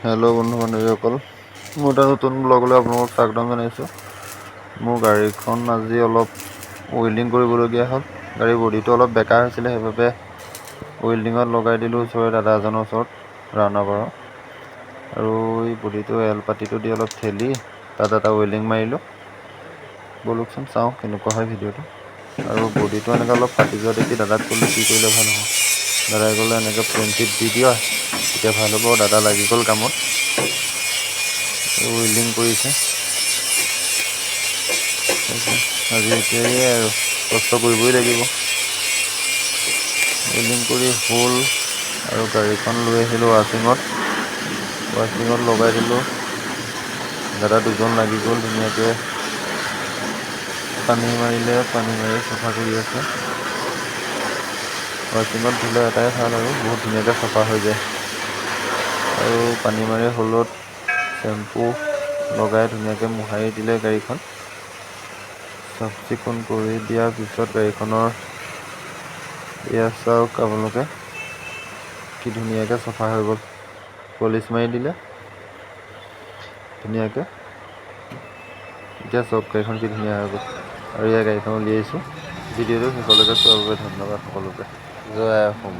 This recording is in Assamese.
হেল্ল' বন্ধু বান্ধৱীসকল, মোৰ এটা নতুন ব্লগলৈ আপোনালোকক স্বাগতম জনাইছোঁ। মোৰ গাড়ীখন আজি অলপ ৱেল্ডিং কৰিবলগীয়া হ'ল। গাড়ীৰ বডিটো অলপ বেকা হৈছিলে, সেইবাবে ৱেল্ডিঙত লগাই দিলোঁ ওচৰৰে দাদা এজনৰ ওচৰত ৰাওনাপাৰৰ। আৰু এই বডিটো এল পাতিটো দি অলপ ঠেলি তাত এটা ৱেল্ডিং মাৰিলোঁ। ব'লকচোন চাওঁ কেনেকুৱা হয় ভিডিঅ'টো। আৰু বডিটো এনেকৈ অলপ ফাটি যোৱা দেখি দাদাক ক'লোঁ কি কৰিলে ভাল হ'ব। দাদাই ক'লে এনেকৈ প্লেনচিট দি দিয়া, তেতিয়া ভাল হ'ব। দাদা লাগি গ'ল কামত, ৱেল্ডিং কৰিছে। আজি এতিয়াই আৰু কষ্ট কৰিবই লাগিব। ৱেল্ডিং কৰি হ'ল আৰু গাড়ীখন লৈ আহিলোঁ ৱাশ্বিঙত লগাই দিলোঁ। দাদা দুজন লাগি গ'ল, ধুনীয়াকৈ পানী মাৰি চাফা কৰি আছে। ৱাশ্বিঙত ধুলে এটাই ভাল, আৰু বহুত ধুনীয়াকৈ চাফা হৈ যায়। আৰু পানী মাৰি হ'লত চেম্পু লগাই ধুনীয়াকৈ মোহাৰি দিলে গাড়ীখন। চাফ চিকুণ কৰি দিয়াৰ পিছত গাড়ীখনৰ এয়া চাওক আপোনালোকে কি ধুনীয়াকৈ চাফা হৈ গ'ল। পলিচ মাৰি দিলে ধুনীয়াকৈ। এতিয়া চাওক গাড়ীখন কি ধুনীয়া হৈ গ'ল। আৰু এয়া গাড়ীখন উলিয়াইছোঁ। ভিডিঅ'টো শেষলৈকে চোৱাৰ বাবে ধন্যবাদ সকলোকে। জয় অসম।